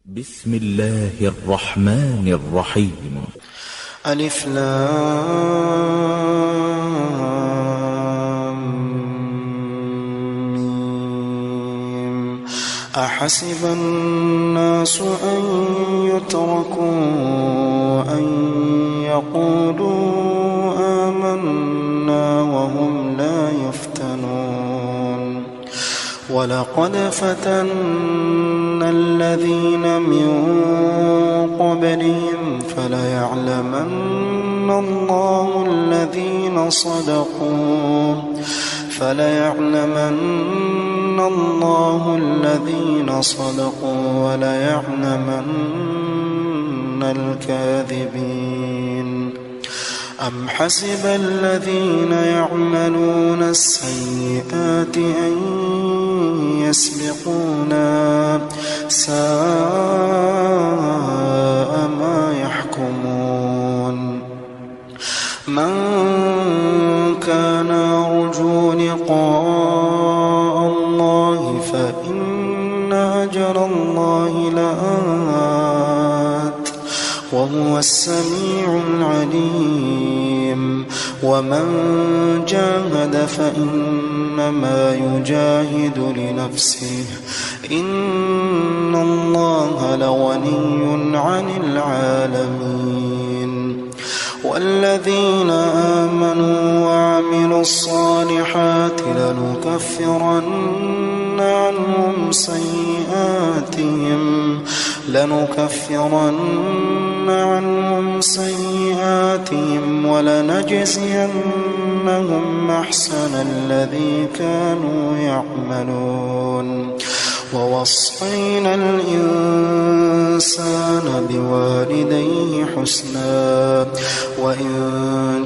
بسم الله الرحمن الرحيم. ألف لام ميم. أحسب الناس أن يتركوا أن يقولوا آمنا وهم لا يفتنون. ولقد فتنا الذين من قبلهم فليعلمن الله الذين صدقوا وليعلمن الكاذبين. أم حسب الذين يعملون السيئات أن يسبقونا ساء ما يحكمون. من كان يرجو لقاء الله فإن أجل الله لآت وهو السميع العليم. ومن جاهد فإنما يجاهد لنفسه إن الله لغني عن العالمين. والذين آمنوا وعملوا الصالحات لنكفرن عنهم سيئاتهم ولنجزينهم أحسن الذي كانوا يعملون. ووصينا الإنسان بوالديه حسنا وإن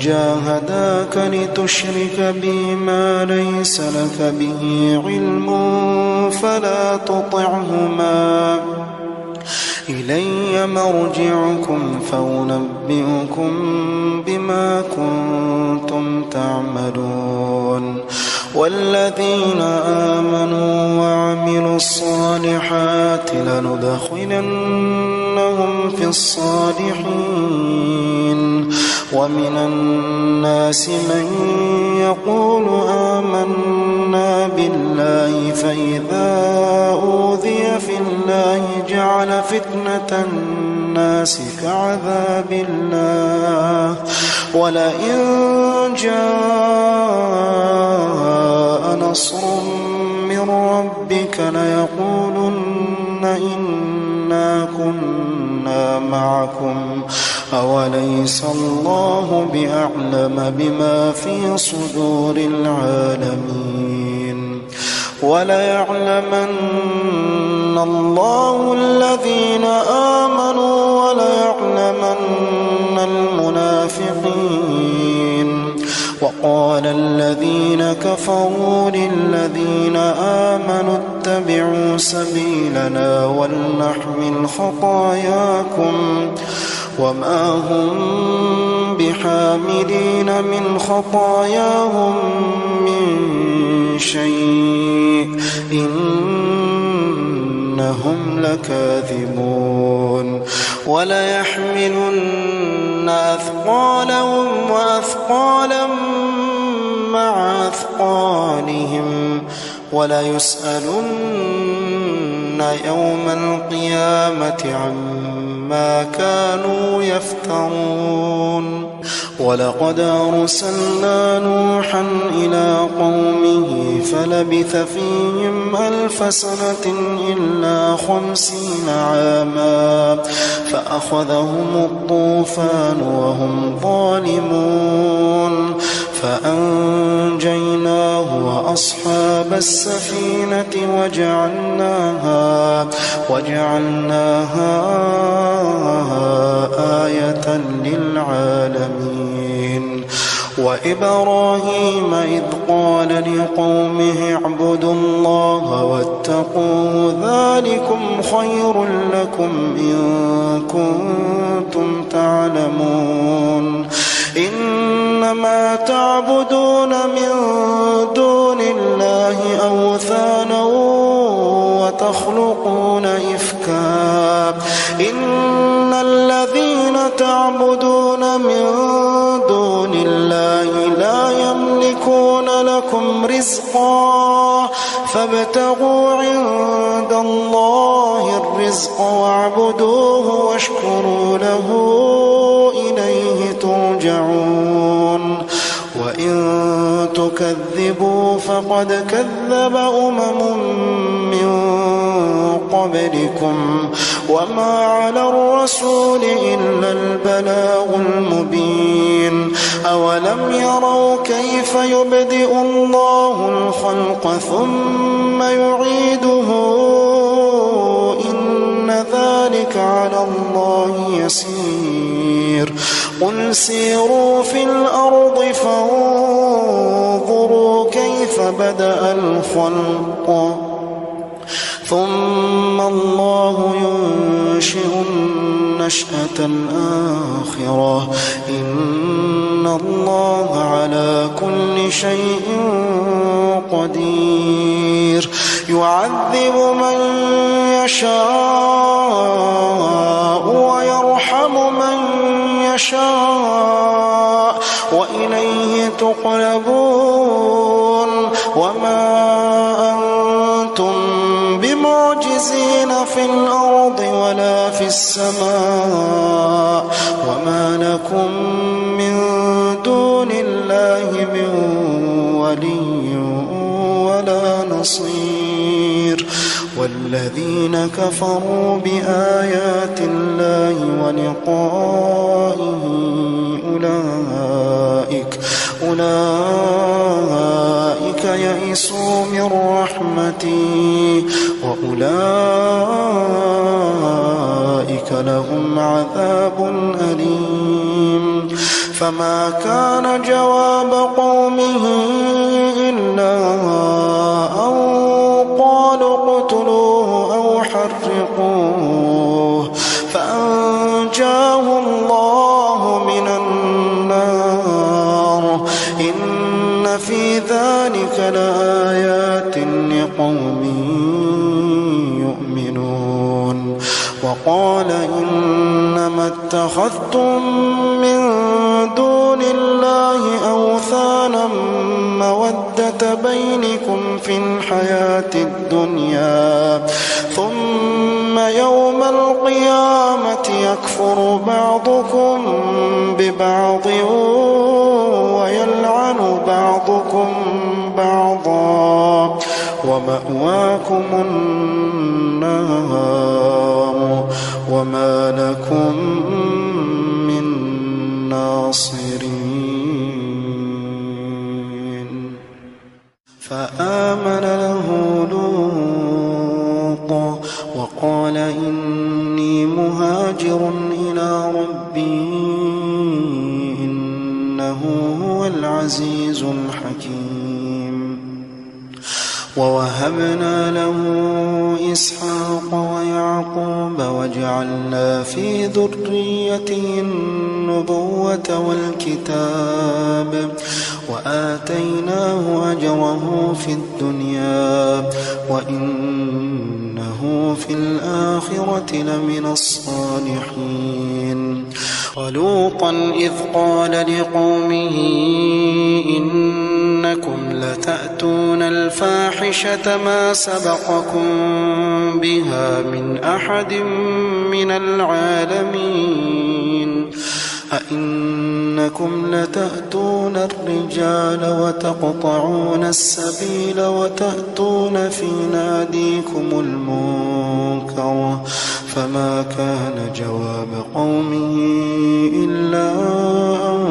جاهداك لتشرك بي ما ليس لك به علم فلا تطعهما إلي مرجعكم فأنبئكم بما كنتم تعملون. والذين آمنوا وعملوا الصالحات لندخلنهم في الصالحين. ومن الناس من يقول آمنا بالله فإذا أوذي في الله جعل فتنة الناس كعذاب الله ولئن جاء نصر من ربك ليقولن إنا كنا معكم أوليس الله بأعلم بما في صدور العالمين. وليعلمن الله الذين آمنوا وليعلمن المنافقين. وقال الذين كفروا للذين آمنوا اتبعوا سبيلنا ولنحمل خطاياكم وما هم بحاملين من خطاياهم من شيء إنهم لكاذبون. وليحملن أثقالهم وأثقالا مع أثقالهم وليسألن يوم القيامة عما كانوا يفترون. ولقد أرسلنا نوحا إلى قومه فلبث فيهم 1000 سنة إلا 50 عاما فأخذهم الطوفان وهم ظالمون فأنجيناه وأصحاب السفينة وجعلناها آية للعالمين. وإبراهيم إذ قال لقومه اعبدوا الله واتقوه ذلكم خير لكم إن كنتم تعلمون. إنما تعبدون من دون الله أوثانا وتخلقون إفكا من دون الله لا يملكون لكم رزقا فابتغوا عند الله الرزق واعبدوه واشكروا له إليه ترجعون وإن تكذبوا فقد كذب من قبلكم وما على الرسول إلا البلاغ المبين أولم يروا كيف يبدئ الله الخلق ثم يعيده إن ذلك على الله يسير قل سيروا في الأرض فانظروا كيف بدأ الخلق ثم الله ينشئ النشأة الآخرة إن الله على كل شيء قدير يعذب من يشاء ويرحم من يشاء وإليه تقلبون وما أنتم بمعجزين في الأرض ولا في السماء وما لكم من دون الله من ولي ولا نصير والذين كفروا بآيات الله ولقائه أولئك يئسوا من رحمتي وأولئك لهم عذاب أليم فما كان جواب قومه إلا أن قالوا اقتلوه أو حرقوه فأنجاه الله من النار إن في ذلك لآيات لقوم يؤمنون وقال إنما اتخذتم من دون الله أوثانا مودة بينكم في الحياة الدنيا ثم يوم القيامة يكفر بعضكم ببعض ويلعن بعضكم بعضا ومأواكم النار وما لكم من ناصرين فآمن له لوط وقال إني مهاجر إلى ربي إنه هو العزيز الحكيم ووهبنا له إسحاق ويعقوب وجعلنا في ذريته النبوة والكتاب وآتيناه أجره في الدنيا وإنه في الآخرة لمن الصالحين ولوطا إذ قال لقومه إنكم لتأتون الفاحشة ما سبقكم بها من أحد من العالمين أئنكم لتأتون الرجال وتقطعون السبيل وتأتون في ناديكم المنكر فما كان جواب قومه إلا أن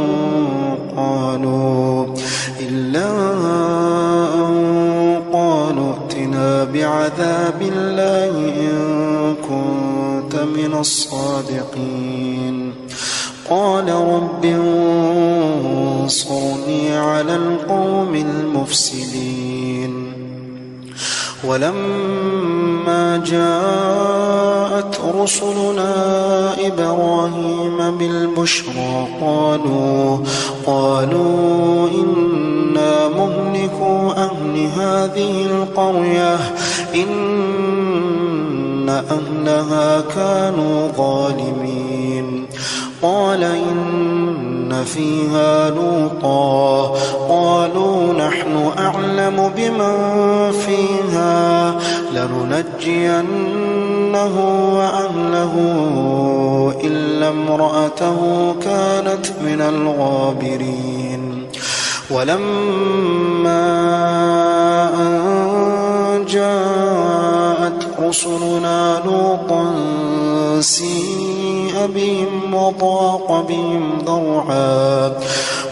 قالوا ائتنا بعذاب الله إن كنت من الصادقين قال رب انصرني على القوم المفسدين ولما جاءت رسلنا إبراهيم بالبشرى قالوا إنا مهلكو أهل هذه القرية إن أهلها كانوا ظالمين قال إن فيها لوطا قالوا نحن أعلم بمن فيها لننجينه وأهله إلا امرأته كانت من الغابرين. ولما أن جاءت رسلنا لوطا سيء بهم وضاق بهم ذرعا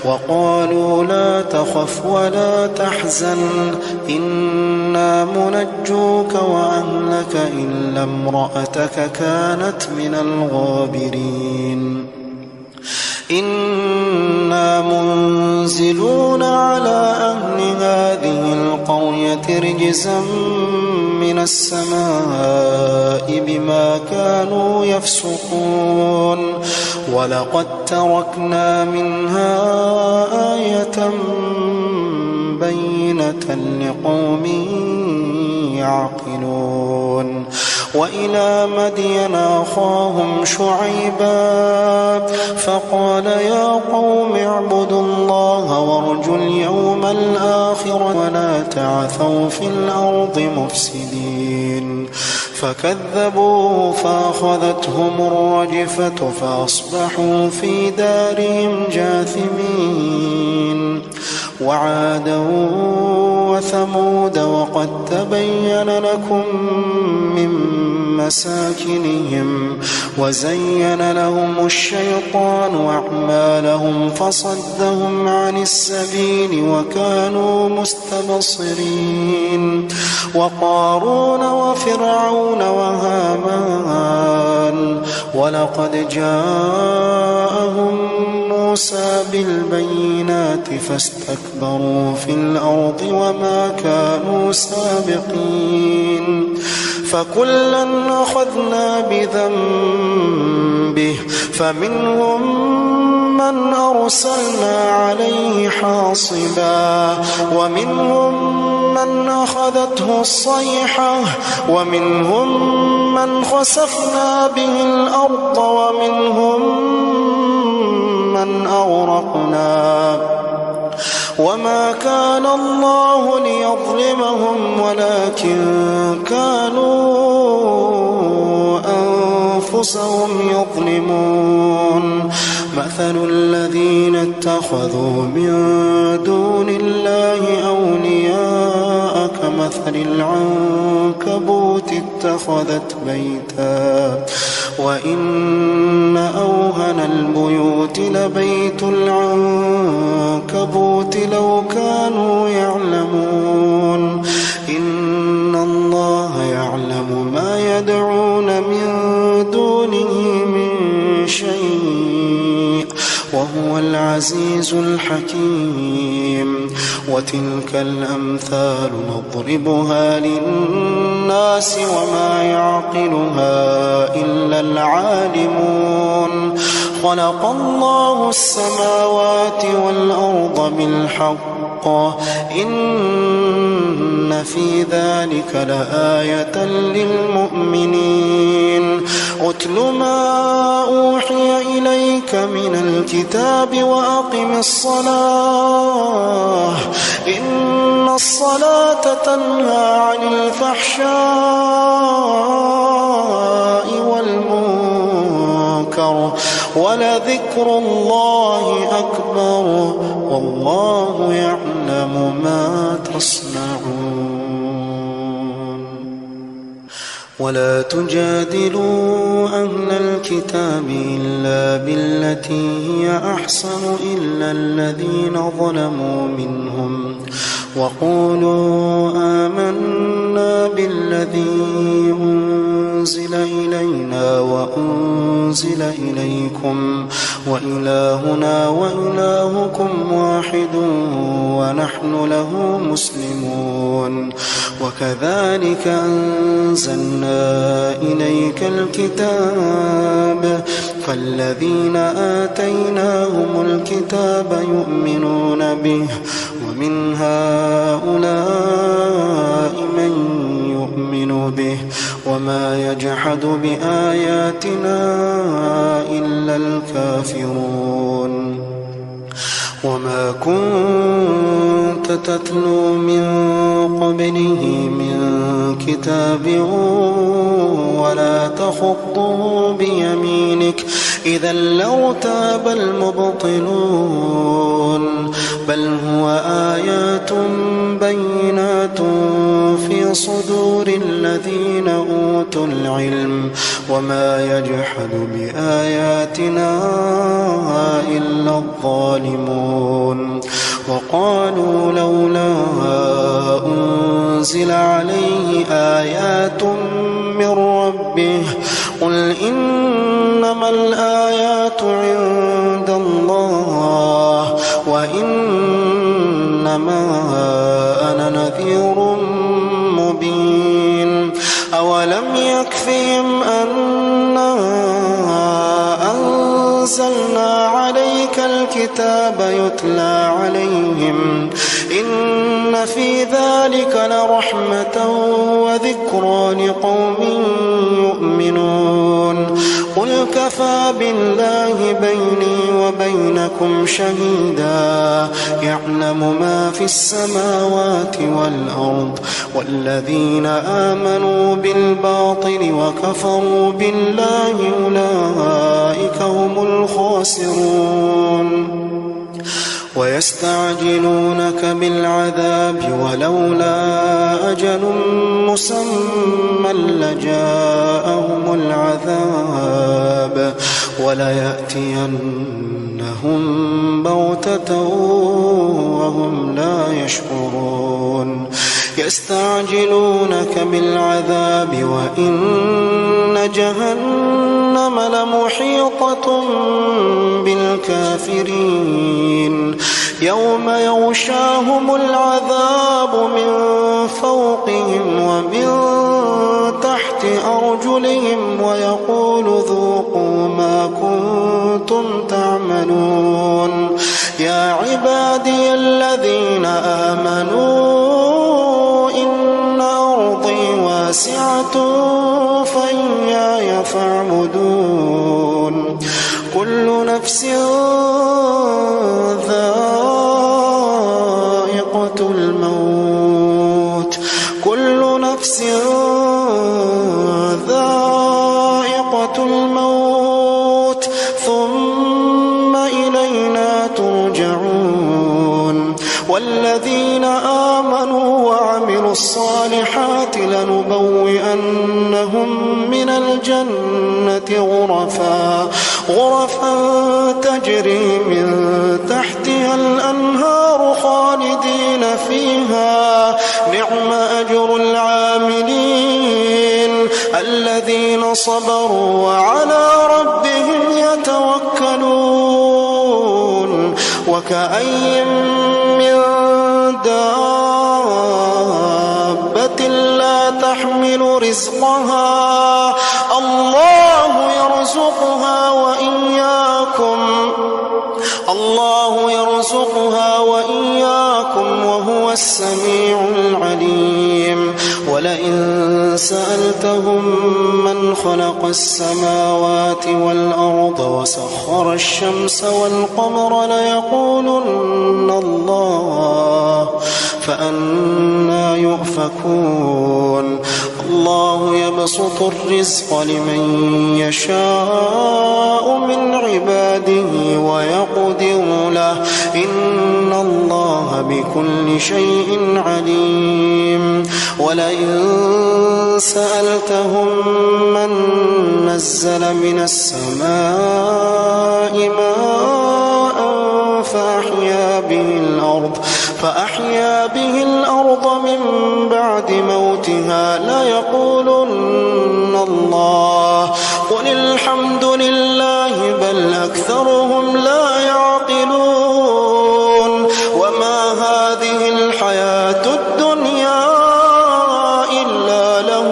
وقالوا لا تخف ولا تحزن إنا منجوك وأهلك إلا امرأتك كانت من الغابرين. إنا منزلون على أهل هذه القرية رجزا من السماء بما كانوا يفسقون ولقد تركنا منها آية بينة لقوم يعقلون. وإلى مدين أخاهم شعيبا فقال يا قوم اعبدوا الله وارجوا اليوم الآخر ولا تعثوا في الأرض مفسدين. فكذبوا فأخذتهم الرجفة فأصبحوا في دارهم جاثمين. وعادا وثمود وقد تبين لكم من مساكنهم وزين لهم الشيطان أعمالهم فصدهم عن السبيل وكانوا مستبصرين. وقارون وفرعون وهامان ولقد جاءهم موسى بالبينات فاستكبروا في الأرض وما كانوا سابقين. فكلا أخذنا بذنبه فمنهم من أرسلنا عليه حاصبا ومنهم من أخذته الصيحة ومنهم من خسفنا به الأرض ومنهم من أغرقنا وما كان الله ليظلمهم ولكن كانوا أنفسهم يظلمون. مثل الذين اتخذوا من دون الله أولياء كمثل العنكبوت اتخذت بيتا وإن أوهن البيوت لبيت العنكبوت لو كانوا يعلمون. إن الله يعلم ما يدعون من دونه من شيء وهو العزيز الحكيم. وتلك الأمثال نضربها للناس وما يعقلها إلا العالمون. خلق الله السماوات والأرض بالحق إن في ذلك لآية للمؤمنين. أتل ما أوحي إليك من الكتاب وأقم الصلاة إن الصلاة تنهى عن الفحشاء والمنكر ولذكر الله أكبر والله يعلم ما تصنعون. ولا تجادلوا أهل الكتاب إلا بالتي هي أحسن إلا الذين ظلموا منهم وقولوا آمنا بالذي أنزل إلينا وأنزل إليكم وإلهنا وإلهكم واحد ونحن له مسلمون. وكذلك أنزلنا إليك الكتاب فالذين آتيناهم الكتاب يؤمنون به ومن هؤلاء من يؤمن به وما يجحد بآياتنا إلا الكافرون. وما كنت تتلو من قبله من كتاب ولا تخطه بيمينك إذا لارتاب المبطلون بل هو آيات بينات في صدور الذين أوتوا العلم وما يجحد بآياتنا إلا الظالمون وقالوا لولا أنزل عليه آيات من ربه قل إنما الآيات عند الله وإنما أنا نذير مبين أولم يكفهم أنا أنزلنا عليك الكتاب يتلى عليهم إن في ذلك لرحمة وذكرى لقوم يؤمنون قل كفى بالله بيني وبينكم شهيدا يعلم ما في السماوات والأرض والذين آمنوا بالباطل وكفروا بالله أولئك هم الخاسرون ويستعجلونك بالعذاب ولولا أجل مسمى لجاءهم العذاب وليأتينهم بغتة وهم لا يشعرون يستعجلونك بالعذاب وإن جهنم لمحيطة بالكافرين يوم يغشاهم العذاب من فوقهم ومن تحت أرجلهم ويقول ذوقوا ما كنتم تعملون يا عبادي الذين آمنوا إن أرضي واسعة فإياي فاعبدون كل نفس ذائقة الموت كل نفس ذائقة الموت ثم إلينا ترجعون والذين آمنوا وعملوا الصالحات لنبوئنهم من الجنة غرفا تجري من تحتها الأنهار خالدين فيها نعم أجر العاملين الذين صبروا وعلى ربهم يتوكلون وكأي من دابة لا تحمل رزقها الله يرزقها وإياكم وهو السميع العليم ولئن سألتهم من خلق السماوات والأرض وسخر الشمس والقمر ليقولن الله فأنى يؤفكون الله يبسط الرزق لمن يشاء من عباده ويقدر له إن الله بكل شيء عليم ولئن سألتهم من نزل من السماء ماء فأحيا به الأرض من بعد موتها ليقولن الله قل الحمد لله بل أكثرهم لا يعقلون وما هذه الحياة الدنيا إلا له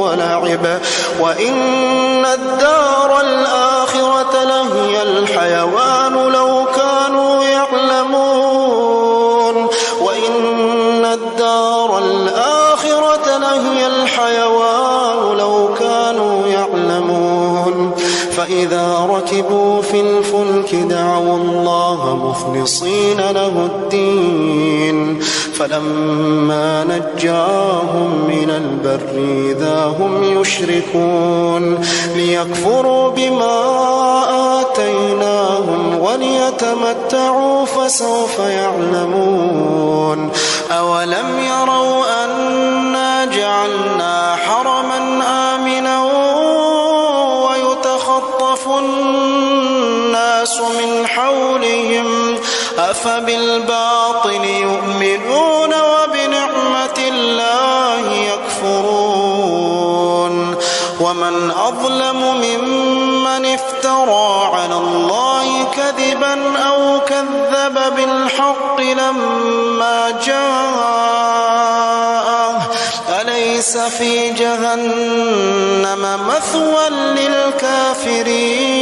ولعب وإن الدار الآخرة لهي الحيوان لو كانوا يعلمون وإن الدار الآخرة لهي الحيوان لو كانوا يعلمون فإذا ركبوا في الفلك دعوا الله مخلصين له الدين فلما نجاهم من البر إذا هم يشركون ليكفروا بما آتيناهم وليتمتعوا فسوف يعلمون أولم يروا أنا جعلنا حرما آمنا ويتخطف الناس من حولهم أفبالباطل يؤمنون وبنعمة الله يكفرون ومن أظلم ممن افترى على الله كذبا أو كذب بالحق لما جاءه أليس في جهنم مثوى للكافرين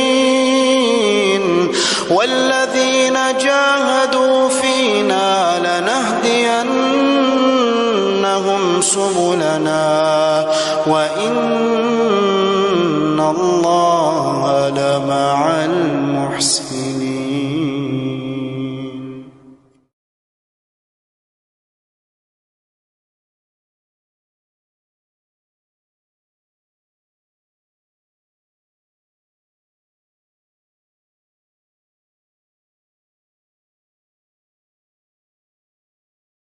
والذين جاهدوا فينا لنهدينهم سبلنا وإن الله لمع